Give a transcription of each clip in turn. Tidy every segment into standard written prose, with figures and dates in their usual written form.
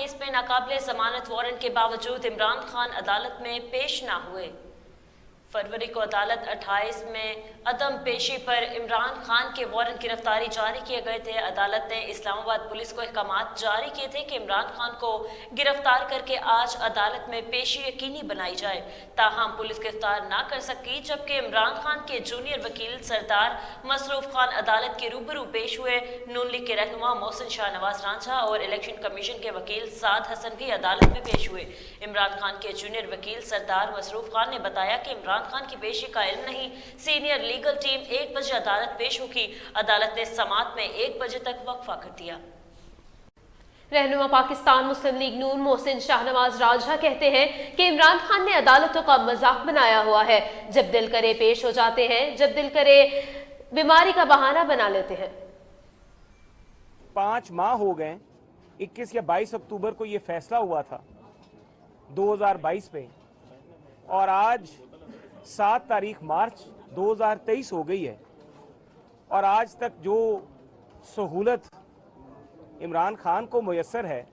Case में नाकाबिले जमानत warrant के बावजूद इमरान खान अदालत में पेश न हुए। फरवरी को अदालत 28 में अदम पेशी पर इमरान खान के वारंट गिरफ्तारी जारी किए गए थे। अदालत ने इस्लामाबाद पुलिस को अहकामात जारी किए थे कि इमरान खान को गिरफ्तार करके आज अदालत में पेशी यकीनी बनाई जाए। ताहम पुलिस गिरफ्तार ना कर सकी, जबकि इमरान खान के जूनियर वकील सरदार मसरूफ खान अदालत के रूबरू पेश हुए। नून लीग के रहनुमा मोहसिन शाहनवाज रांझा और इलेक्शन कमीशन के वकील साद हसन भी अदालत में पेश हुए। इमरान खान के जूनियर वकील सरदार मसरूफ खान ने बताया कि इमरान खान की पेशी का इल्म नहीं। सीनियर लीगल टीम 1 बजे अदालत पेश होगी। अदालत ने समाअत में 1 बजे तक वक्फा कर दिया। रहनुमा पाकिस्तान मुस्लिम लीग नून मोहसिन शाहनवाज रांझा कहते हैं कि इमरान खान ने अदालतों का मजाक बनाया हुआ है। जब दिल करे पेश हो जाते हैं, जब दिल करे बीमारी का बहाना बना लेते हैं। 5 माह हो गए। 21 या 22 अक्टूबर को यह फैसला हुआ था 2022 पे, और आज 7 तारीख मार्च 2023 हो गई है, और आज तक जो सहूलत इमरान खान को मुयस्सर है,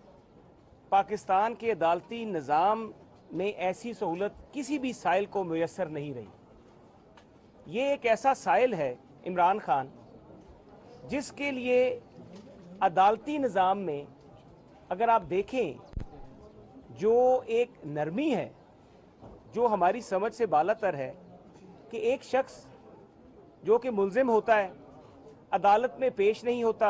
पाकिस्तान के अदालती निज़ाम में ऐसी सहूलत किसी भी साइल को मुयस्सर नहीं रही। ये एक ऐसा साइल है इमरान खान जिसके लिए अदालती निज़ाम में अगर आप देखें जो एक नरमी है जो हमारी समझ से बालातर है कि एक शख्स जो कि मुल्जिम होता है अदालत में पेश नहीं होता,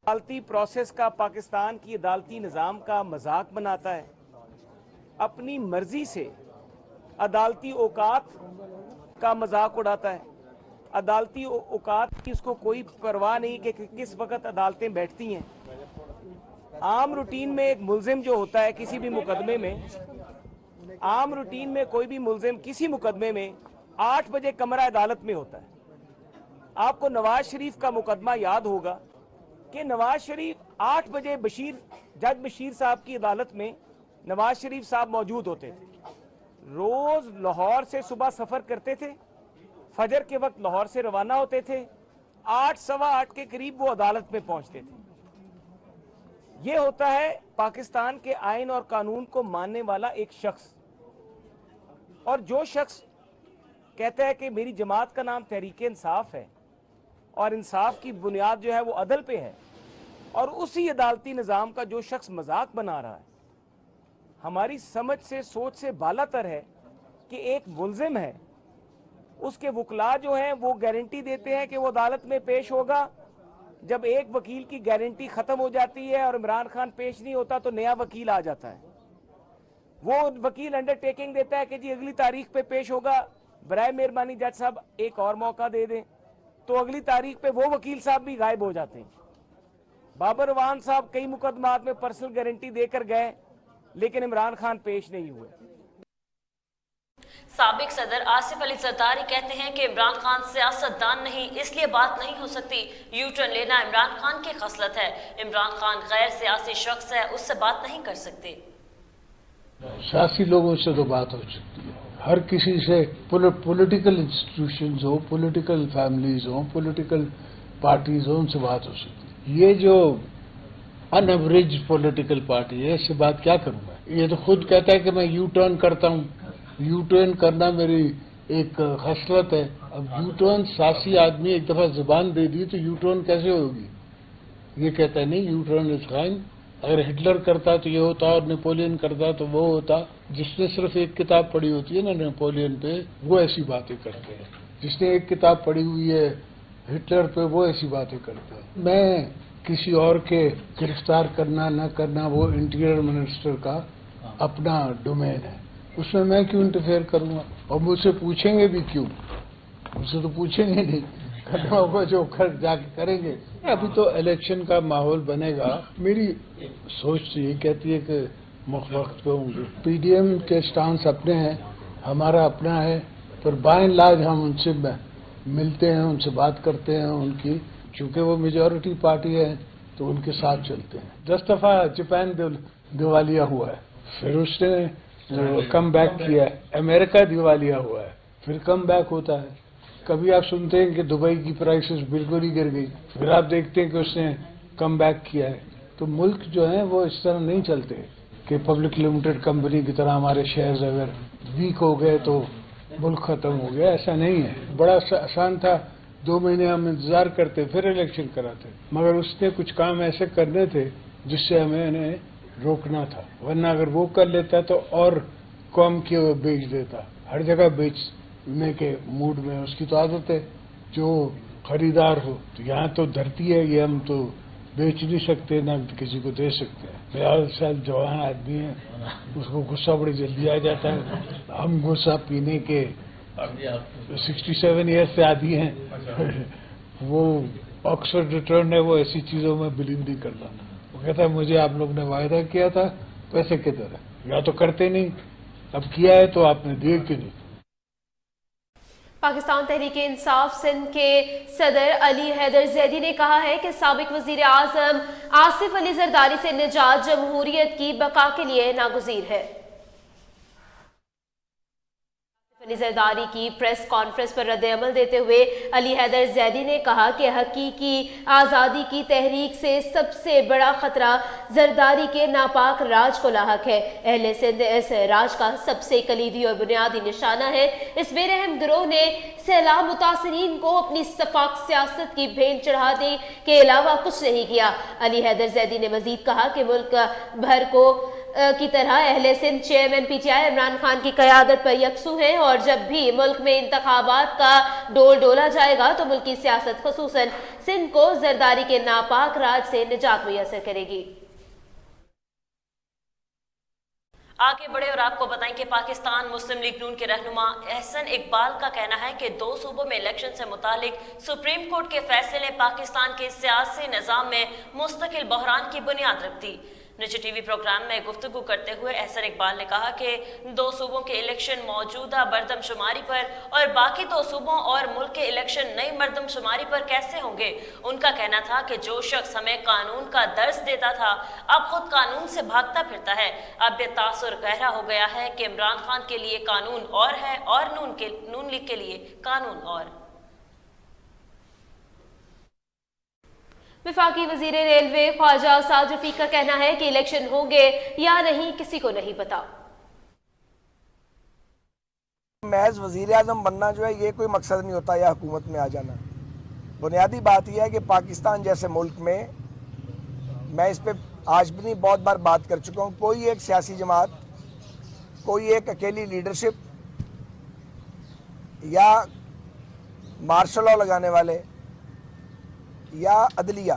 अदालती प्रोसेस का, पाकिस्तान की अदालती निज़ाम का मजाक बनाता है, अपनी मर्जी से अदालती औकात का मजाक उड़ाता है। अदालती औकात की उसको कोई परवाह नहीं कि किस वक्त अदालतें बैठती हैं। आम रूटीन में एक मुल्जिम जो होता है किसी भी मुकदमे में, आम रूटीन में कोई भी मुल्जिम किसी मुकदमे में 8 बजे कमरा अदालत में होता है। आपको नवाज शरीफ का मुकदमा याद होगा कि नवाज शरीफ 8 बजे जज बशीर साहब की अदालत में नवाज शरीफ साहब मौजूद होते थे। रोज लाहौर से सुबह सफर करते थे, फजर के वक्त लाहौर से रवाना होते थे, 8 सवा 8 के करीब वो अदालत में पहुंचते थे। ये होता है पाकिस्तान के आइन और कानून को मानने वाला एक शख्स। और जो शख्स कहता है कि मेरी जमात का नाम तहरीक इंसाफ है और इंसाफ की बुनियाद जो है वो अदल पे है, और उसी अदालती निज़ाम का जो शख्स मजाक बना रहा है, हमारी समझ से, सोच से बालातर है कि एक मुल्जिम है, उसके वकला जो हैं वो गारंटी देते हैं कि वो अदालत में पेश होगा। जब एक वकील की गारंटी खत्म हो जाती है और इमरान खान पेश नहीं होता तो नया वकील आ जाता है। वो वकील अंडरटेकिंग देता है कि जी अगली तारीख पे पेश होगा, बराए मेहरबानी जज साहब एक और मौका दे दें, तो अगली तारीख पे वो वकील साहब भी गायब हो जाते हैं। बाबर रवान साहब कई मुकदमात में पर्सनल गारंटी देकर गए लेकिन इमरान खान पेश नहीं हुए। साबिक सदर आसिफ अली जरदारी कहते हैं कि इमरान खान सियासतदान नहीं, इसलिए बात नहीं हो सकती। यू टर्न लेना इमरान खान की खसलत है। इमरान खान गैर सियासी शख्स है, उससे बात नहीं कर सकते। सियासी लोगों से तो बात हो सकती है, हर किसी से, पॉलिटिकल इंस्टीट्यूशंस हो, पॉलिटिकल फैमिलीज हो, पॉलिटिकल पार्टीज हो, उनसे बात हो सकती है। ये जो अनएवरेज पॉलिटिकल पार्टी है, इससे बात क्या करूं मैं? ये तो खुद कहता है कि मैं यू टर्न करता हूं। यू टर्न करना मेरी एक खसलत है। अब यू टर्न, सासी आदमी एक दफा जुबान दे दी तो यू टर्न कैसे होगी? ये कहता है नहीं, यू टर्न इज फाइन। अगर हिटलर करता तो ये होता, और नेपोलियन करता तो वो होता। जिसने सिर्फ एक किताब पढ़ी होती है ना नेपोलियन पे, वो ऐसी बातें करते हैं। जिसने एक किताब पढ़ी हुई है हिटलर पे, वो ऐसी बातें करते हैं। मैं किसी और के गिरफ्तार करना न करना वो इंटीरियर मिनिस्टर का अपना डोमेन है, उसमें मैं क्यों इंटरफेयर करूंगा? और मुझसे पूछेंगे भी क्यों? मुझसे तो पूछेंगे नहीं, करना होगा जो जाके करेंगे। अभी तो इलेक्शन का माहौल बनेगा। मेरी सोच तो ये कहती है कि वक्त पे होंगे। पीडीएम के स्टांस अपने हैं, हमारा अपना है, पर बाय एंड लार्ज हम उनसे मिलते हैं, उनसे बात करते हैं। उनकी चूंकि वो मेजॉरिटी पार्टी है तो उनके साथ चलते हैं। 10 दफा जापान दिवालिया हुआ है, फिर उसने कम बैक किया है। अमेरिका दिवालिया हुआ है, फिर कम बैक होता है। कभी आप सुनते हैं कि दुबई की प्राइसेस बिल्कुल ही गिर गई, फिर आप देखते हैं कि उसने कम बैक किया है। तो मुल्क जो है वो इस तरह नहीं चलते कि पब्लिक लिमिटेड कंपनी की तरह हमारे शेयर्स अगर वीक हो गए तो मुल्क खत्म हो गया। ऐसा नहीं है। बड़ा आसान था, 2 महीने हम इंतजार करते फिर इलेक्शन कराते, मगर उसने कुछ काम ऐसे करने थे जिससे हमें इन्हें रोकना था, वरना अगर वो कर लेता तो और कम के वो बेच देता। हर जगह बेचने के मूड में उसकी तो आदत है। जो खरीदार हो, तो यहाँ तो धरती है, ये हम तो बेच नहीं सकते, ना किसी को दे सकते हैं। 50 साल जवान आदमी है, उसको गुस्सा बड़ी जल्दी आ जाता है। हम गुस्सा पीने के 67 ईयर्स से आदी हैं। वो ऑक्सफोर्ड रिटर्न है, वो ऐसी चीजों में बिलीव नहीं करता। वो कहता है मुझे आप लोग ने वायदा किया था पैसे की तरह, या तो करते नहीं, अब किया है तो आपने दिए क्यों नहीं। पाकिस्तान तहरीक इंसाफ सिंध के सदर अली हैदर जैदी ने कहा है कि साबिक वजीर आजम आसिफ अली जरदारी से निजात जमहूरियत की बका के लिए नागुज़ीर है। अली जरदारी की प्रेस कॉन्फ्रेंस पर रद्द-ए-अमल देते हुए अली हैदर जैदी ने कहा कि हकीकी आज़ादी की तहरीक से सबसे बड़ा खतरा जरदारी के नापाक राज को लाहक है। अहले सिंध इस राज का सबसे कलीदी और बुनियादी निशाना है। इस बेरहम गिरोह ने सैलाब मुतासरीन को अपनी सफाक सियासत की भेंट चढ़ाने के अलावा कुछ नहीं किया। अली हैदर जैदी ने मजीद कहा कि मुल्क भर को की तरह अहले सिंध चेयरमैन पीटीआई इमरान खान की क़यादत पर यकसू हैं और जब भी मुल्क में इंतखाबात का डोल डोला जाएगा तो मुल्क की सियासत खुसूसन सिंध को जरदारी के नापाक राज से निजात मुयस्सर करेगी। आगे बढ़े और आपको बताएं कि पाकिस्तान मुस्लिम लीग नून के रहनुमा एहसन इकबाल का कहना है कि 2 सूबों में इलेक्शन से मुतालिक सुप्रीम कोर्ट के फैसले ने पाकिस्तान के सियासी निज़ाम में मुस्तकिल बहरान की बुनियाद रख दी। निजी टीवी प्रोग्राम में गुफ्तगू करते हुए एहसन इकबाल ने कहा कि 2 सूबों के इलेक्शन मौजूदा मरदमशुमारी पर और बाकी 2 सूबों और मुल्क के इलेक्शन नई मरदमशुमारी पर कैसे होंगे। उनका कहना था कि जो शख्स हमें कानून का दर्स देता था अब खुद कानून से भागता फिरता है। अब ये तासुर गहरा हो गया है कि इमरान खान के लिए कानून और है और नून लीग के लिए कानून और। वफाकी वजीर रेलवे ख्वाजा साद रफीक का कहना है कि इलेक्शन होंगे या नहीं किसी को नहीं पता। महज वजीर आजम बनना जो है ये कोई मकसद नहीं होता या हुकूमत में आ जाना। बुनियादी बात यह है कि पाकिस्तान जैसे मुल्क में, मैं इस पर आज भी नहीं बहुत बार बात कर चुका हूँ, कोई एक सियासी जमात, कोई एक अकेली लीडरशिप या मार्शल लॉ लगाने वाले या अदलिया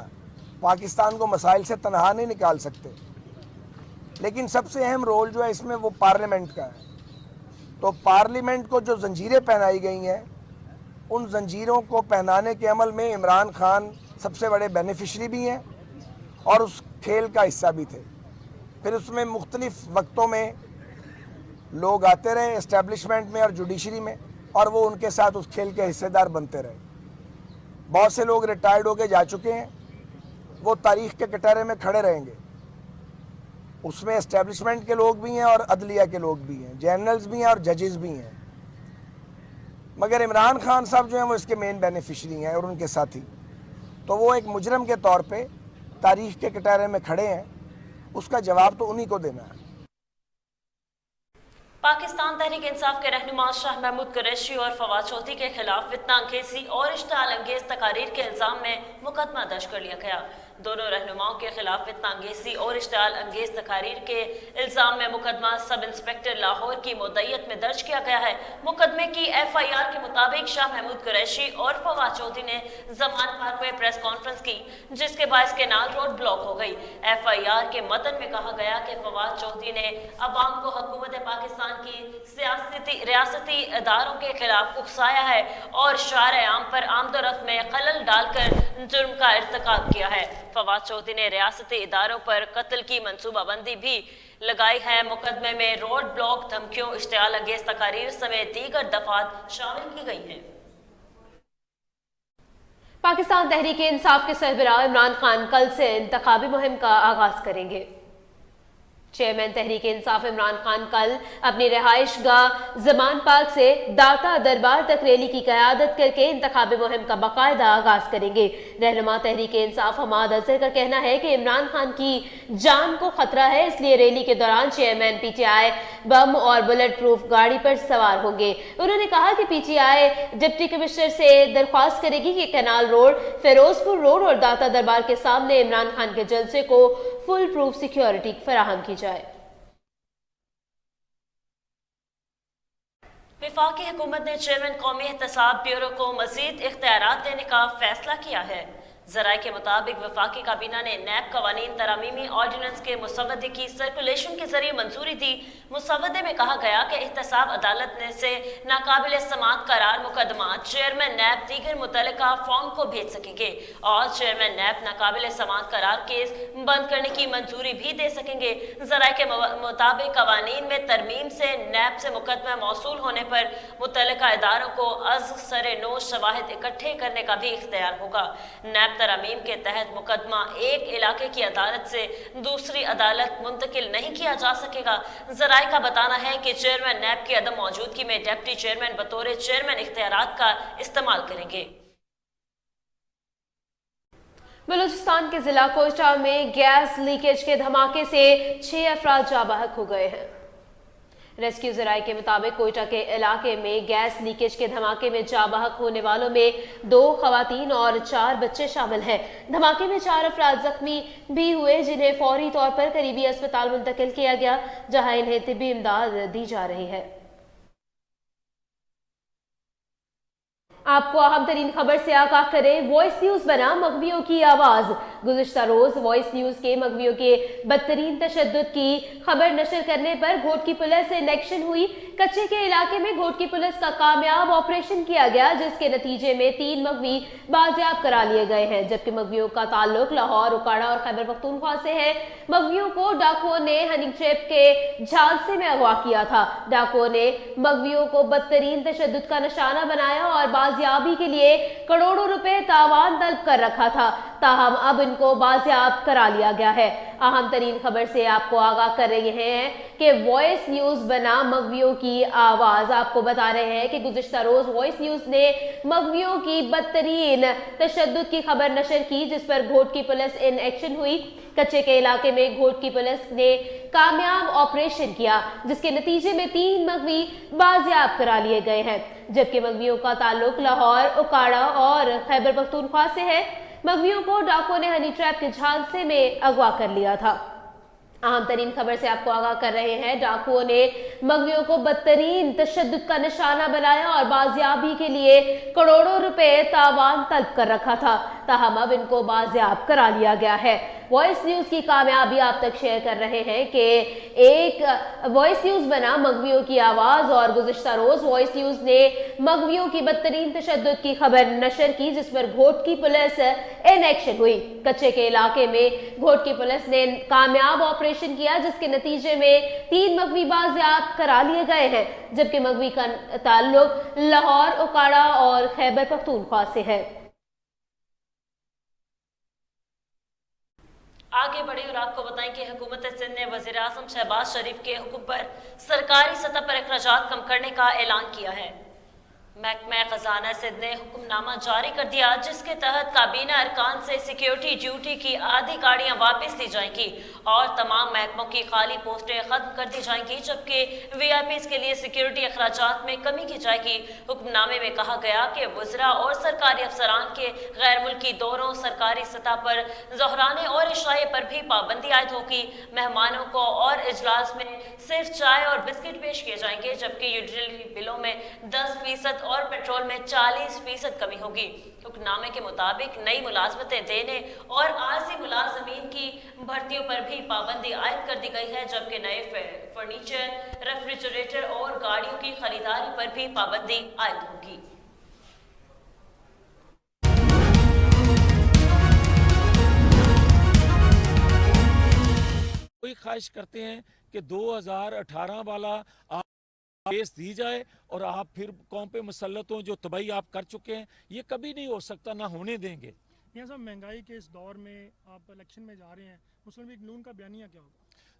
पाकिस्तान को मसाइल से तनहा नहीं निकाल सकते। लेकिन सबसे अहम रोल जो है इसमें वो पार्लियामेंट का है। तो पार्लियामेंट को जो जंजीरें पहनाई गई हैं, उन जंजीरों को पहनाने के अमल में इमरान खान सबसे बड़े बेनिफिशरी भी हैं और उस खेल का हिस्सा भी थे। फिर उसमें मुख्तलिफ वक्तों में लोग आते रहे इस्टेब्लिशमेंट में और जुडिशरी में, और वो उनके साथ उस खेल के हिस्सेदार बनते रहे। बहुत से लोग रिटायर्ड होके जा चुके हैं, वो तारीख के कटहरे में खड़े रहेंगे। उसमें एस्टेब्लिशमेंट के लोग भी हैं और अदलिया के लोग भी हैं, जनरल्स भी हैं और जजेस भी हैं। मगर इमरान खान साहब जो हैं वो इसके मेन बेनिफिशरी हैं और उनके साथी। तो वो एक मुजरम के तौर पे तारीख के कटहरे में खड़े हैं, उसका जवाब तो उन्हीं को देना है। पाकिस्तान तहरीक इंसाफ के रहनुमा शाह महमूद कुरैशी और फवाद चौधरी के खिलाफ फितना-अंगेज़ी और इश्तिआल अंगेज तकारीर के इल्जाम में मुकदमा दर्ज कर लिया गया। दोनों रहनुमाओं के खिलाफ फितना-अंगेज़ी और इश्तिआल अंगेज तकारीर के इल्जाम में मुकदमा सब इंस्पेक्टर लाहौर की मुद्दईयत में दर्ज किया गया है। मुकदमे की FIR के मुताबिक शाह महमूद कुरैशी और फवाद चौधरी ने जमान पार्क में प्रेस कॉन्फ्रेंस की, जिसके बाद केनाल रोड ब्लॉक हो गई। FIR के मतन में कहा गया कि फवाद चौधरी ने अवाम को हुकूमत पाकिस्तान की रियासती इदारों के खिलाफ उकसाया है और शार आम पर आमदोरफ्त में खलल डालकर जुर्म का इर्तिकाब किया है। फवाद चौधरी ने रियासती इदारों पर कत्ल की मंसूबाबंदी भी लगाई है। मुकदमे में रोड ब्लॉक, धमकियों, इश्तिआल अंगेज तकारीर समेत दीगर दफात शामिल की गई हैं। पाकिस्तान तहरीक इंसाफ के सरबराह इमरान खान कल से इंतखाबी मुहिम का आगाज करेंगे। चेयरमैन तहरीक इंसाफ इमरान खान कल अपनी रिहाइश गाह जमान पार्क से दाता दरबार तक रैली की क़यादत करके इंतखाबी मुहिम का बाकायदा आगाज करेंगे। रहनुमा तहरीक इंसाफ हमाद अजहर का कहना है कि इमरान खान की जान को खतरा है, इसलिए रैली के दौरान चेयरमैन PTI बम और बुलेट प्रूफ गाड़ी पर सवार होंगे। उन्होंने कहा कि PTI डिप्टी कमिश्नर से दरख्वास्त करेगी कि कैनाल रोड, फिरोजपुर रोड और दाता दरबार के सामने इमरान खान के जलसे को फुल प्रूफ सिक्योरिटी फराहम की जाए। वफाकी हुकूमत ने चेयरमैन कौमी एहतसाब ब्यूरो को मजीद इख्तियारात देने का फैसला किया है। जराए के मुताबिक वफाकी काबीना ने नैब कवानीन तरामीमी ऑर्डिनेंस के मुसवदे की सर्कुलेशन के जरिए मंजूरी दी। मुसवदे में कहा गया कि एहतसाब अदालत ने से नाकाबिल समाअत करार मुकदमा चेयरमैन नैब दीगर मुतल्लिका फॉर्म को भेज सकेंगे और चेयरमैन नैब नाकाबिल समाअत करार केस बंद करने की मंजूरी भी दे सकेंगे। जराए के मुताबिक कवानीन में तरमीम से नैब से मुकदमा मौसूल होने पर मुतल्लिका इदारों को अज़ सरे नो शवाहिद इकट्ठे करने का भी इख्तियार होगा। नैब तरामीम के तहत मुकदमा एक इलाके की अदालत से दूसरी अदालत मुंतकिल नहीं किया जा सकेगा। जराए का बताना है कि चेयरमैन नैब की अदम मौजूदगी में डिप्टी चेयरमैन बतौर चेयरमैन इख्तियारात का इस्तेमाल करेंगे। बलूचिस्तान के जिला कोयटा में गैस लीकेज के धमाके से 6 अफराद जाँ बहक हो गए हैं। रेस्क्यू जराये के मुताबिक कोयटा के इलाके में गैस लीकेज के धमाके में जाँ बहक होने वालों में 2 खवातीन और 4 बच्चे शामिल हैं। धमाके में 4 अफराद जख्मी भी हुए, जिन्हें फौरी तौर पर करीबी अस्पताल मुंतकिल किया गया, जहां इन्हें तिब्बी इमदाद दी जा रही है। आपको अहम तरीन खबर से आगाह करें, वॉइस न्यूज बना मगवियों की आवाज। गुज़िश्ता रोज वॉइस न्यूज के मगवियों के बदतरीन तशद्दुद की खबर नशर करने पर घोट की पुलिस से एक्शन हुई। कच्चे के इलाके में घोट की पुलिस का कामयाब ऑपरेशन किया गया, जिसके नतीजे में 3 मगवी बाजियाब करा लिए गए हैं, जबकि मगवियों का ताल्लुक लाहौर, उकाड़ा और खैबर पख्तूनख्वा से है। मगवियों को डाकुओं ने हनी ट्रैप के झांसे में अगवा किया था। डाकुओं ने मगवियों को बदतरीन तशद्दुद का निशाना बनाया और बाजियाबी के लिए करोड़ों रुपए तावान तलब कर रखा था, ताहम अब इनको बाजियाब करा लिया गया है। अहम तरीन खबर से आपको आगाह कर रहे हैं कि वॉइस न्यूज बना मगवियों की आवाज। आपको बता रहे हैं कि गुज़िश्ता रोज वॉइस न्यूज ने मगवियों की बदतरीन तशद्दुद की खबर नशर की, जिस पर घोट की पुलिस इन एक्शन हुई। कच्चे के इलाके में घोट की पुलिस ने कामयाब ऑपरेशन किया, जिसके नतीजे में 3 मगवी बाजियाब करा लिए गए हैं, जबकि मगवियों का ताल्लुक लाहौर, उकाड़ा और खैबर पख्तूनख्वा से है। मगवियों को डाकुओं ने हनी ट्रैप के झांसे में अगवा कर लिया था। अहम तरीन खबर से आपको आगाह कर रहे हैं, डाकुओं ने मगवियों को बदतरीन तशद्दुद का निशाना बनाया और बाजियाबी के लिए करोड़ों रुपए तावान तलब कर रखा था, ताहम अब इनको बाजियाब करा लिया गया है। वॉइस न्यूज की कामयाबी आप तक शेयर कर रहे हैं कि एक वॉइस न्यूज बना मगवियों की आवाज और गुज़िश्ता रोज वॉइस न्यूज ने मगवियों की बदतरीन तशद्दुद की खबर नशर की, जिस पर घोट की पुलिस इन एक्शन हुई। कच्चे के इलाके में घोट की पुलिस ने कामयाब ऑपरेशन किया, जिसके नतीजे में 3 मगवी बाजियाब करा लिए गए हैं, जबकि मगवी का ताल्लुक लाहौर, उकाड़ा और खैबर पख्तूनख्वा से है। आगे बढ़े और आपको बताएं कि हुकूमत सिंध ने वज़ीर आज़म शहबाज शरीफ के हुक्म पर सरकारी सतह पर अखराजात कम करने का ऐलान किया है। महकमा खजाना सिंध ने हुक्मनामा जारी कर दिया, जिसके तहत काबीना अरकान से सिक्योरिटी ड्यूटी की आधी गाड़ियां वापस ली जाएंगी और तमाम महकमों की खाली पोस्टें खत्म कर दी जाएंगी, जबकि वीआईपीज़ के लिए सिक्योरिटी अखराजात में कमी की जाएगी। हुक्मनामे में कहा गया कि वज़रा और सरकारी अफसरान के गैर मुल्की दौरों, सरकारी सतह पर ज़ोहराने और इशाए पर भी पाबंदी आयद होगी। मेहमानों को और इजलास में सिर्फ चाय और बिस्किट पेश किए जाएंगे, जबकि यूटिलिटी बिलों में 10% और पेट्रोल में 40% कमी होगी। हुक्मनामे के मुताबिक नई मुलाजमतें देने और आरजी मुलाजमीन की भर्तियों पर भी पाबंदी आयद कर दी गई है, जबकि नए फर्नीचर, रेफ्रिजरेटर और गाड़ियों की खरीदारी पर भी पाबंदी आयद होगी। कोई ख्वाहिश करते हैं कि 2018 वाला केस दी जाए और आप फिर कौम पे मुसल्लत हों, जो तबाही आप कर चुके हैं। ये कभी नहीं हो सकता, ना होने देंगे। यहाँ साहब महंगाई के इस दौर में आप इलेक्शन में जा रहे हैं, मुस्लिम लीग नून का बयानिया क्या होगा?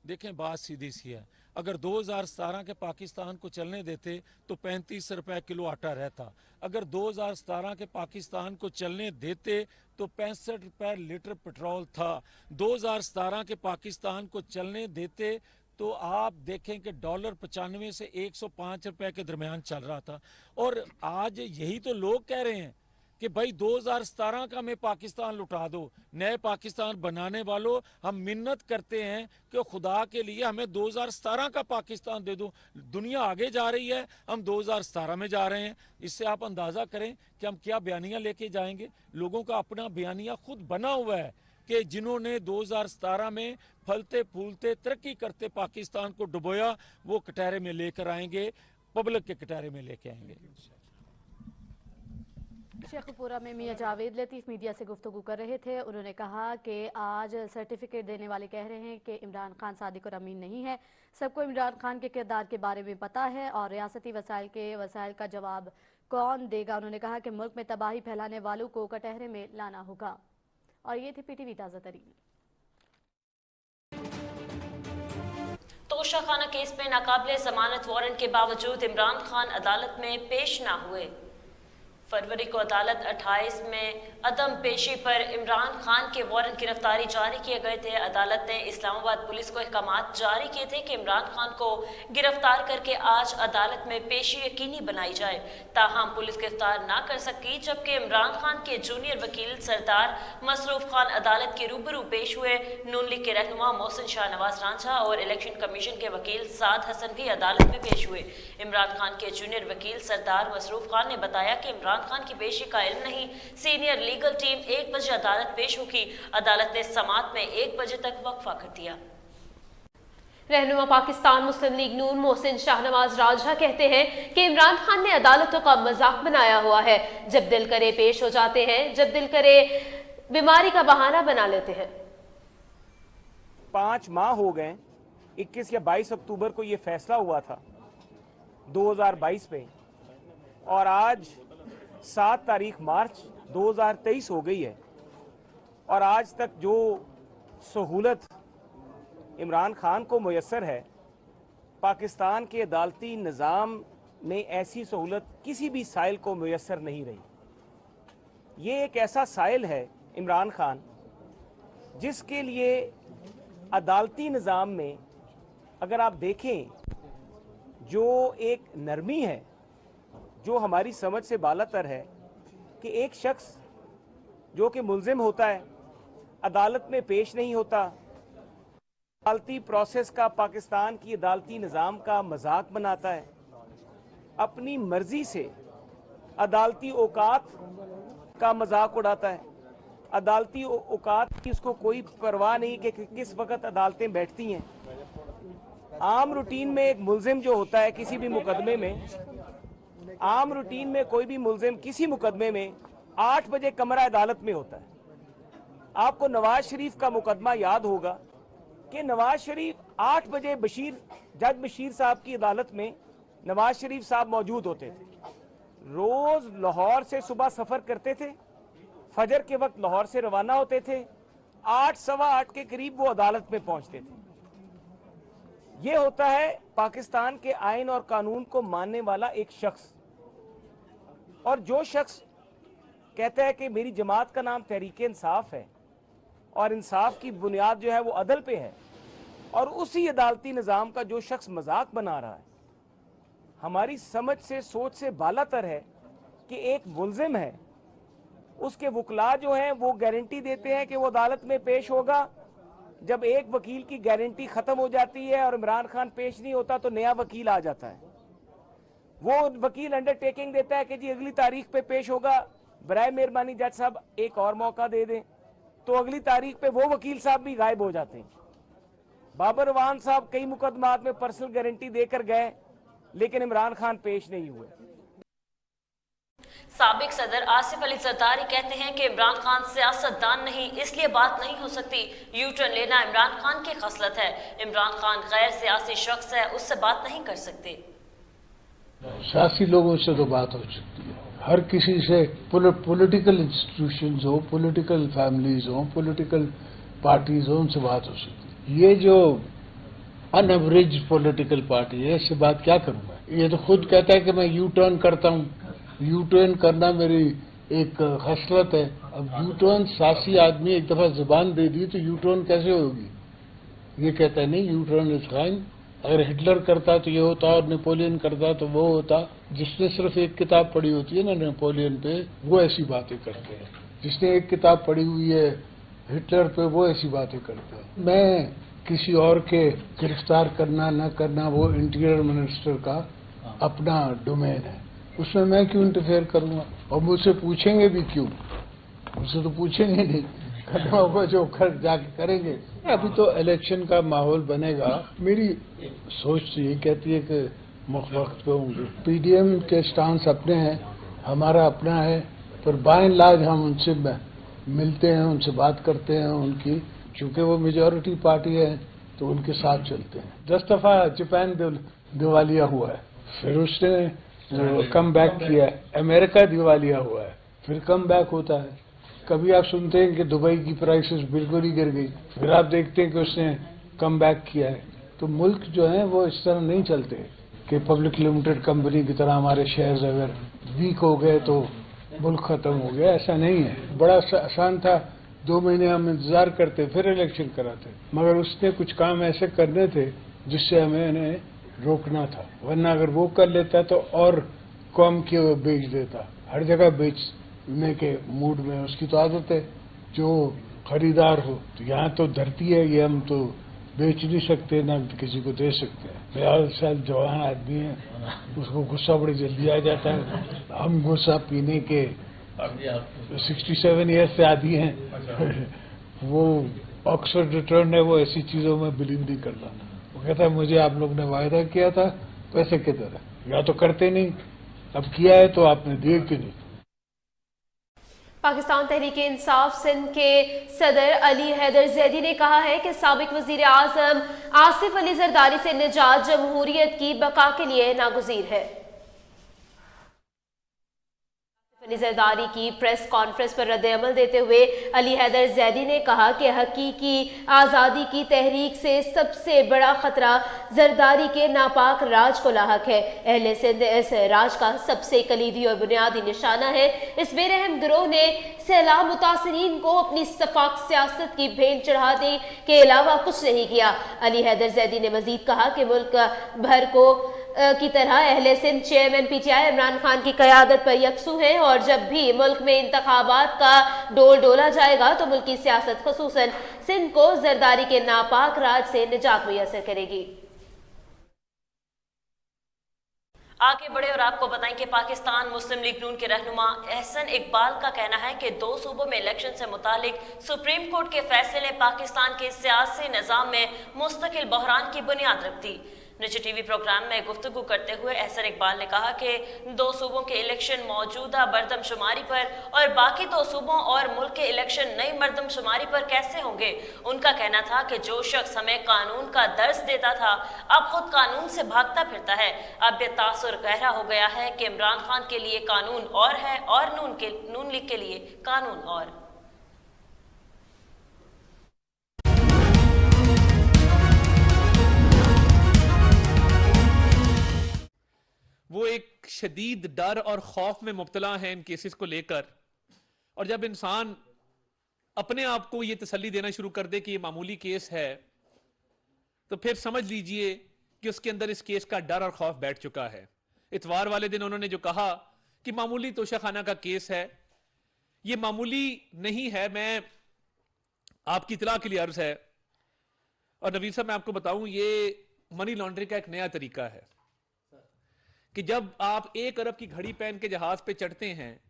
देखें बात सीधी सी है, अगर 2017 के पाकिस्तान को चलने देते तो 35 रुपए किलो आटा रहता, अगर 2017 के पाकिस्तान को चलने देते तो 65 रुपए लीटर पेट्रोल था, 2017 के पाकिस्तान को चलने देते तो आप देखें कि डॉलर 95 से 105 रुपए के दरमियान चल रहा था। और आज यही तो लोग कह रहे हैं कि भाई 2017 का में पाकिस्तान लुटा दो, नए पाकिस्तान बनाने वालों हम मिन्नत करते हैं कि खुदा के लिए हमें 2017 का पाकिस्तान दे दो। दुनिया आगे जा रही है, हम 2017 में जा रहे हैं। इससे आप अंदाज़ा करें कि हम क्या बयानियाँ लेके जाएंगे। लोगों का अपना बयानिया खुद बना हुआ है कि जिन्होंने 2017 में फलते फूलते तरक्की करते पाकिस्तान को डुबोया, वो कटहरे में लेकर आएंगे, पब्लिक के कटहरे में लेके आएंगे। शेखपुरा में मियां जावेद लतीफ़ मीडिया से गुफ्तगू कर रहे थे। उन्होंने कहा कि आज सर्टिफिकेट देने वाले कह रहे हैं कि इमरान खान सादिक और अमीन नहीं है, सबको इमरान खान के किरदार के बारे में पता है और रियासती वसाइल का जवाब कौन देगा। उन्होंने कहा कि मुल्क में तबाही फैलाने वालों को कटहरे में लाना होगा। और ये थी पीटीवी ताज़ा तरीन। तोशाखाना केस में नाकाबिले जमानत वारंट के बावजूद इमरान खान अदालत में पेश ना हुए। फरवरी को अदालत 28 में अदम पेशी पर इमरान खान के वारंट गिरफ्तारी जारी किए गए थे। अदालत ने इस्लामाबाद पुलिस को अहकामात जारी किए थे कि इमरान खान को गिरफ्तार करके आज अदालत में पेशी यकीनी बनाई जाए। ताहम पुलिस गिरफ्तार ना कर सकी, जबकि इमरान खान के जूनियर वकील सरदार मसरूफ खान अदालत के रूबरू पेश हुए। नून लीग के रहनुमा मोहसिन शाहनवाज रांझा और इलेक्शन कमीशन के वकील साद हसन भी अदालत में पेश हुए। इमरान खान के जूनियर वकील सरदार मसरूफ खान ने बताया कि इमरान खान की पेशी का इल्म नहीं, सीनियर लीगल टीम 1 बजे अदालत पेश होगी। अदालत ने समाअत में 1 बजे तक वक्फा कर दिया। रहनुमा पाकिस्तान मुस्लिम लीग नून मोहसिन शाहनवाज राजा कहते हैं कि इमरान खान ने अदालतों का मजाक बनाया हुआ है। जब दिल करे पेश हो जाते हैं, जब दिल करे बीमारी का बहाना बना लेते हैं। 5 माह हो गए, 21 या 22 अक्टूबर को यह फैसला हुआ था 2022 पे, और आज 7 तारीख मार्च 2023 हो गई है और आज तक जो सहूलत इमरान खान को मुयस्सर है, पाकिस्तान के अदालती निज़ाम में ऐसी सहूलत किसी भी साइल को मुयस्सर नहीं रही। ये एक ऐसा साइल है इमरान खान जिसके लिए अदालती निज़ाम में अगर आप देखें जो एक नरमी है, जो हमारी समझ से बालातर है कि एक शख्स जो कि मुल्जिम होता है अदालत में पेश नहीं होता, अदालती प्रोसेस का, पाकिस्तान की अदालती निज़ाम का मजाक बनाता है, अपनी मर्जी से अदालती औकात का मजाक उड़ाता है। अदालती औकात की उसको कोई परवाह नहीं कि किस वक्त अदालतें बैठती हैं। आम रूटीन में एक मुल्जिम जो होता है किसी भी मुकदमे में, आम रूटीन में कोई भी मुल्जिम किसी मुकदमे में 8 बजे कमरा अदालत में होता है। आपको नवाज शरीफ का मुकदमा याद होगा कि नवाज शरीफ 8 बजे जज बशीर साहब की अदालत में नवाज शरीफ साहब मौजूद होते थे। रोज लाहौर से सुबह सफर करते थे, फजर के वक्त लाहौर से रवाना होते थे, 8 सवा 8 के करीब वो अदालत में पहुंचते थे। ये होता है पाकिस्तान के आइन और कानून को मानने वाला एक शख्स। और जो शख्स कहता है कि मेरी जमात का नाम तहरीक इंसाफ है और इंसाफ की बुनियाद जो है वो अदल पे है, और उसी अदालती निज़ाम का जो शख्स मजाक बना रहा है, हमारी समझ से, सोच से बालातर है कि एक मुल्जिम है, उसके वकला जो हैं वो गारंटी देते हैं कि वो अदालत में पेश होगा। जब एक वकील की गारंटी खत्म हो जाती है और इमरान खान पेश नहीं होता तो नया वकील आ जाता है। वो वकील अंडरटेकिंग देता है कि जी अगली तारीख पे पेश होगा, बराए मेहरबानी जज साहब एक और मौका दे दें, तो अगली तारीख पे वो वकील साहब भी गायब हो जाते हैं। बाबर अवान साहब कई मुकदमात में पर्सनल गारंटी देकर गए लेकिन इमरान खान पेश नहीं हुए। साबिक सदर आसिफ अली जरदारी कहते हैं कि इमरान खान सियासतदान नहीं, इसलिए बात नहीं हो सकती। यू टर्न लेना इमरान खान की खसलत है। इमरान खान गैर सियासी शख्स है, उससे बात नहीं कर सकते। सियासी लोगों से तो बात हो सकती है, हर किसी से, पॉलिटिकल इंस्टीट्यूशंस हो, पॉलिटिकल फैमिलीज हो, पॉलिटिकल पार्टीज हो, उनसे बात हो सकती है। ये जो अनएवरेज पॉलिटिकल पार्टी है, इससे बात क्या करूं मैं। ये तो खुद कहता है कि मैं यू टर्न करता हूं, यू टर्न करना मेरी एक खसलत है। अब यू टर्न, सासी आदमी एक दफा जुबान दे दी तो यू टर्न कैसे होगी। ये कहता है नहीं, यू टर्न इज फाइन। अगर हिटलर करता तो ये होता और नेपोलियन करता तो वो होता। जिसने सिर्फ एक किताब पढ़ी होती है ना नेपोलियन पे, वो ऐसी बातें करते हैं। जिसने एक किताब पढ़ी हुई है हिटलर पे, वो ऐसी बातें करते हैं। मैं किसी और के गिरफ्तार करना न करना वो इंटीरियर मिनिस्टर का अपना डोमेन है, उसमें मैं क्यों इंटरफेयर करूंगा। और मुझसे पूछेंगे भी क्यों, मुझसे तो पूछेंगे नहीं, करना होगा जो जाके करेंगे। अभी तो इलेक्शन का माहौल बनेगा। मेरी सोच तो ये कहती है कि वक्त पे होंगे। पीडीएम के स्टांस अपने हैं, हमारा अपना है, पर बाय एंड लार्ज हम उनसे मिलते हैं, उनसे बात करते हैं। उनकी चूंकि वो मेजॉरिटी पार्टी है तो उनके साथ चलते हैं। 10 दफा जापान दिवालिया हुआ है, फिर उसने कम बैक किया है। अमेरिका दिवालिया हुआ है, फिर कम बैक होता है। कभी आप सुनते हैं कि दुबई की प्राइसेस बिल्कुल ही गिर गई, फिर आप देखते हैं कि उसने कम बैक किया है। तो मुल्क जो है वो इस तरह नहीं चलते कि पब्लिक लिमिटेड कंपनी की तरह हमारे शेयर्स अगर वीक हो गए तो मुल्क खत्म हो गया। ऐसा नहीं है। बड़ा आसान था, 2 महीने हम इंतजार करते फिर इलेक्शन कराते, मगर उसने कुछ काम ऐसे करने थे जिससे हमें इन्हें रोकना था। वरना अगर वो कर लेता तो और कम के वो बेच देता। हर जगह बेचने के मूड में उसकी तो आदत है। जो खरीदार हो, तो यहाँ तो धरती है, ये हम तो बेच नहीं सकते, ना किसी को दे सकते हैं। 50 साल जवान आदमी है, उसको गुस्सा बड़ी जल्दी आ जाता है। हम गुस्सा पीने के 67 ईयर्स से आदि हैं। वो ऑक्सफोर्ड रिटर्न है, वो ऐसी चीजों में बिलीव नहीं करता। वो कहता है मुझे आप लोग ने वायदा किया था, पैसे किधर है, या तो करते नहीं, अब किया है तो आपने दिए क्यों नहीं। पाकिस्तान तहरीक इंसाफ सिंध के सदर अली हैदर जैदी ने कहा है कि साबिक वजीर आजम आसिफ अली जरदारी से निजात जमहूरियत की बका के लिए नागुज़ीर है। अली जरदारी की प्रेस कॉन्फ्रेंस पर रद्द-ए-अमल देते हुए अली हैदर जैदी ने कहा कि हकीकी आज़ादी की तहरीक से सबसे बड़ा खतरा जरदारी के नापाक राज को लाहक है। अहले सिंध इस राज का सबसे कलीदी और बुनियादी निशाना है। इस बेरहम गिरोह ने सैलाब मुतासरीन को अपनी सफाक सियासत की भेंट चढ़ाने के अलावा कुछ नहीं किया। अली हैदर जैदी ने मजीद कहा कि मुल्क भर को की तरह अहले सिंध चेयरमैन पीटीआई इमरान खान की क़यादत पर यकसू हैं और जब भी मुल्क में इंतखाबात का डोल डोला जाएगा तो मुल्क की सियासत खुसूसन सिंध को जरदारी के नापाक राज से निजात मुयस्सर करेगी। आगे बढ़े और आपको बताएं कि पाकिस्तान मुस्लिम लीग नून के रहनुमा एहसन इकबाल का कहना है कि 2 सूबों में इलेक्शन से मुतालिक सुप्रीम कोर्ट के फैसले ने पाकिस्तान के सियासी निज़ाम में मुस्तकिल बहरान की बुनियाद रख दी। निजी टीवी प्रोग्राम में गुफ्तगू करते हुए एहसन इकबाल ने कहा कि 2 सूबों के इलेक्शन मौजूदा मरदमशुमारी पर और बाकी 2 सूबों और मुल्क के इलेक्शन नई मरदमशुमारी पर कैसे होंगे। उनका कहना था कि जो शख्स हमें कानून का दर्स देता था अब खुद कानून से भागता फिरता है। अब ये तासुर गहरा हो गया है कि इमरान खान के लिए कानून और है और नून लीग के लिए कानून और। वो एक शदीद डर और खौफ में मुब्तला है इन केसेस को लेकर। और जब इंसान अपने आप को ये तसल्ली देना शुरू कर दे कि ये मामूली केस है, तो फिर समझ लीजिए कि उसके अंदर इस केस का डर और खौफ बैठ चुका है। इतवार वाले दिन उन्होंने जो कहा कि मामूली तोशाखाना का केस है, ये मामूली नहीं है। मैं आपकी इतला के लिए अर्ज है, और नवीर साहब मैं आपको बताऊं, ये मनी लॉन्ड्रिंग का एक नया तरीका है कि जब आप 1 अरब की घड़ी पहन के जहाज पे चढ़ते हैं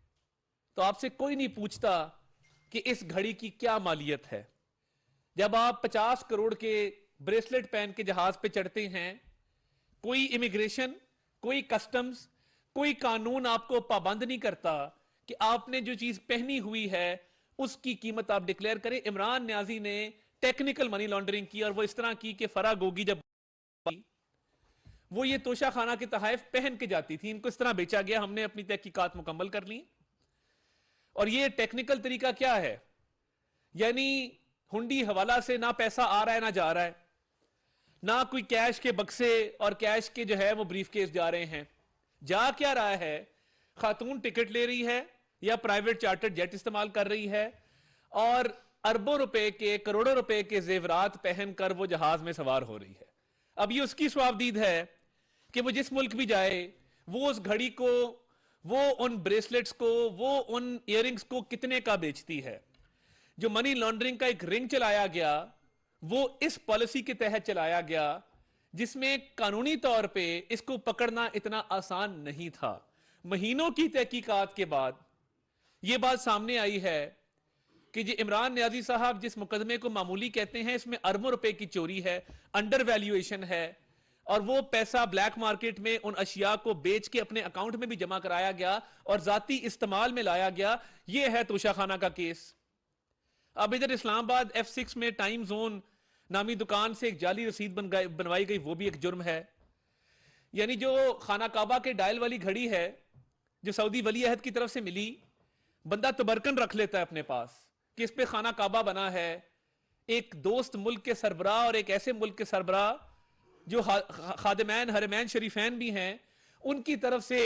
तो आपसे कोई नहीं पूछता कि इस घड़ी की क्या मालियत है। जब आप 50 करोड़ के ब्रेसलेट पहन के जहाज पे चढ़ते हैं, कोई इमिग्रेशन, कोई कस्टम्स, कोई कानून आपको पाबंद नहीं करता कि आपने जो चीज पहनी हुई है उसकी कीमत आप डिक्लेयर करें। इमरान न्याजी ने टेक्निकल मनी लॉन्ड्रिंग की और वो इस तरह की कि फरा गोगी जब वो ये तोशा खाना के तहफ पहन के जाती थी, इनको इस तरह बेचा गया। हमने अपनी तहकीकात मुकम्मल कर ली। और ये टेक्निकल तरीका क्या है, यानी हुंडी हवाला से ना पैसा आ रहा है ना जा रहा है, ना कोई कैश के बक्से और कैश के जो है वो ब्रीफ केस जा रहे हैं। जा क्या रहा है, खातून टिकट ले रही है या प्राइवेट चार्टर्ड जेट इस्तेमाल कर रही है और अरबों रुपए के, करोड़ों रुपए के जेवरात पहनकर वो जहाज में सवार हो रही है। अब ये उसकी स्वाबदीद है कि वो जिस मुल्क भी जाए वो उस घड़ी को, वो उन ब्रेसलेट्स को, वो उन इयररिंग्स को कितने का बेचती है। जो मनी लॉन्ड्रिंग का एक रिंग चलाया गया वो इस पॉलिसी के तहत चलाया गया जिसमें कानूनी तौर पे इसको पकड़ना इतना आसान नहीं था। महीनों की तहकीकात के बाद यह बात सामने आई है कि जी इमरान नियाजी साहब जिस मुकदमे को मामूली कहते हैं, इसमें अरबों रुपए की चोरी है, अंडर वैल्यूएशन है, और वो पैसा ब्लैक मार्केट में उन अशिया को बेच के अपने अकाउंट में भी जमा कराया गया और जाती इस्तेमाल में लाया गया। यह है तोशाखाना का केस। अब इधर इस्लामाबाद F6 में टाइम जोन नामी दुकान से एक जाली रसीद बनवाई गई, वो भी एक जुर्म है। यानी जो खाना काबा के डायल वाली घड़ी है जो सऊदी वली अहद की तरफ से मिली, बंदा तबरकन रख लेता है अपने पास कि इस पे खाना काबा बना है। एक दोस्त मुल्क के सरबराह और एक ऐसे मुल्क के सरबराह जो खादिमैन हरमैन शरीफैन भी हैं, उनकी तरफ से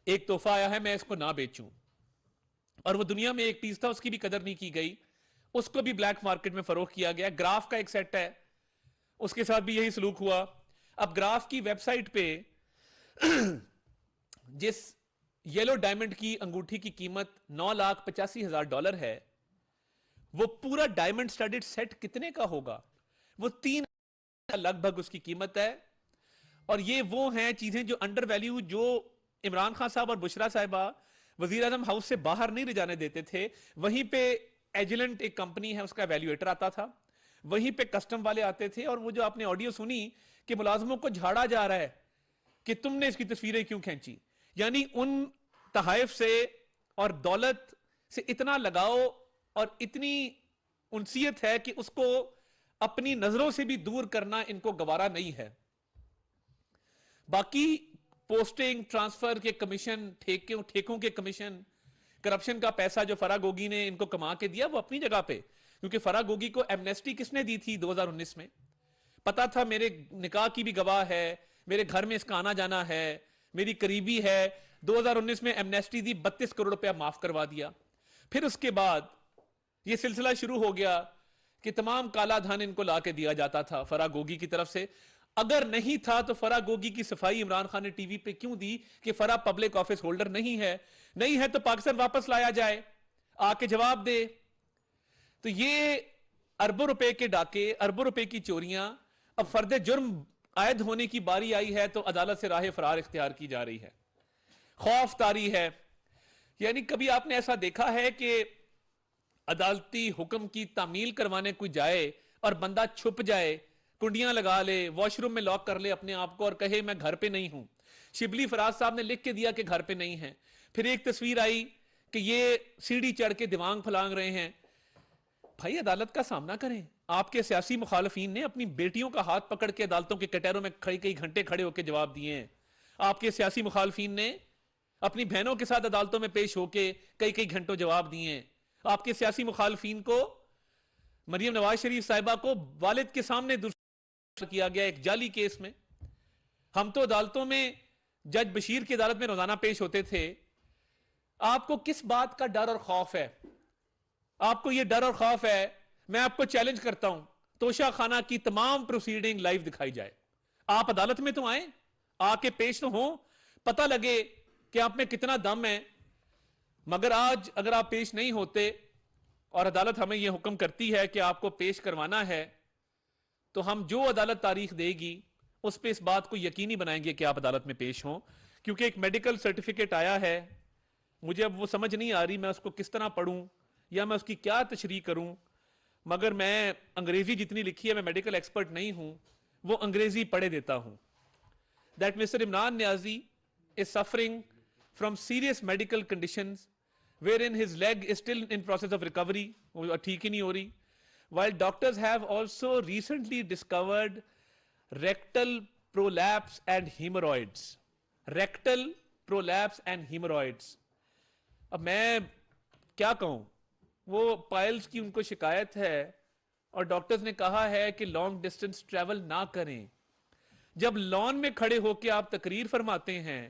एक तोहफा आया है, मैं इसको ना बेचूं। और वो दुनिया में एक चीज था, उसकी भी कदर नहीं की गई, उसको भी ब्लैक मार्केट में फरोख्त किया गया। ग्राफ का एक सेट है, उसके साथ भी यही सलूक हुआ। अब ग्राफ की वेबसाइट पे जिस येलो डायमंड की अंगूठी की कीमत $9,85,000 है, वो पूरा डायमंड स्टडीड सेट कितने का होगा? वो 3 लगभग उसकी कीमत है। और ये वो हैं चीजें जो अंडर वैल्यू, जो इमरान खान साहब और बुशरा साहिबा वजीर आजम हाउस से बाहर नहीं ले जाने देते थे। वहीं पे एजिलेंट एक कंपनी है, उसका वैल्यूएटर आता था, वहीं पे कस्टम वाले आते थे। और वो जो आपने ऑडियो सुनी कि मुलाजमों को झाड़ा जा रहा है कि तुमने इसकी तस्वीरें क्यों खींची, यानी उन तहाइफ से और दौलत से इतना लगाव और इतनी उनसियत है कि उसको अपनी नजरों से भी दूर करना इनको गवारा नहीं है। बाकी पोस्टिंग, ट्रांसफर के कमीशन, ठेकों के कमीशन, करप्शन का पैसा जो फराह गोगी ने इनको कमा के दिया, वो अपनी जगह पे। क्योंकि फराह गोगी को एमनेस्टी किसने दी थी 2019 में? पता था मेरे निकाह की भी गवाह है, मेरे घर में इसका आना जाना है, मेरी करीबी है। 2019 में एमनेस्टी दी, 32 करोड़ रुपया माफ करवा दिया। फिर उसके बाद यह सिलसिला शुरू हो गया कि तमाम काला धन इनको ला के दिया जाता था फराह गोगी की तरफ से। अगर नहीं था तो फराह गोगी की सफाई इमरान खान ने टीवी पे क्यों दी कि फराह पब्लिक ऑफिस होल्डर नहीं है? नहीं है तो पाकिस्तान वापस लाया जाए, आके जवाब दे। तो ये अरबों रुपए के डाके, अरबों रुपए की चोरियां, अब फर्द जुर्म आयद होने की बारी आई है तो अदालत से राह फरार इख्तियार की जा रही है, खौफ तारी है। यानी कभी आपने ऐसा देखा है कि अदालती हुक्म की तामील करवाने कोई जाए और बंदा छुप जाए, कुंडियां लगा ले, वॉशरूम में लॉक कर ले अपने आप को और कहे मैं घर पे नहीं हूं? शिबली फराज साहब ने लिख के दिया कि घर पे नहीं है। फिर एक तस्वीर आई कि ये सीढ़ी चढ़ के दिमाग फलांग रहे हैं। भाई अदालत का सामना करें। आपके सियासी मुखालफीन ने अपनी बेटियों का हाथ पकड़ के अदालतों के कटहरों में कई घंटे खड़े होकर जवाब दिए हैं। आपके सियासी मुखालफीन ने अपनी बहनों के साथ अदालतों में पेश होकर कई घंटों जवाब दिए हैं। आपके सियासी मुखालफीन को, मरियम नवाज शरीफ साहिबा को वालिद के सामने दुरुस्त किया गया एक जाली केस में। हम तो अदालतों में जज बशीर की अदालत में रोजाना पेश होते थे। आपको किस बात का डर और खौफ है? आपको यह डर और खौफ है? मैं आपको चैलेंज करता हूं, तोशा खाना की तमाम प्रोसीडिंग लाइव दिखाई जाए। आप अदालत में तो आए, आके पेश तो हो, पता लगे कि आप में कितना दम है। मगर आज अगर आप पेश नहीं होते और अदालत हमें यह हुक्म करती है कि आपको पेश करवाना है, तो हम जो अदालत तारीख देगी उस पे इस बात को यकीनी बनाएंगे कि आप अदालत में पेश हों। क्योंकि एक मेडिकल सर्टिफिकेट आया है, मुझे अब वो समझ नहीं आ रही मैं उसको किस तरह पढ़ूं या मैं उसकी क्या तशरीह करूं। मगर मैं अंग्रेजी जितनी लिखी है, मैं मेडिकल एक्सपर्ट नहीं हूं, वो अंग्रेजी पढ़े देता हूं। That mister Imran Niazi is suffering from serious medical conditions wherein his leg is still in process of recovery, वो ठीक ही नहीं हो रही, while doctors have also recently discovered rectal prolapse and hemorrhoids. Rectal prolapse and hemorrhoids. अब मैं क्या कहूं, वो पाइल्स की उनको शिकायत है और डॉक्टर्स ने कहा है कि लॉन्ग डिस्टेंस ट्रैवल ना करें। जब लॉन में खड़े होकर आप तकरीर फरमाते हैं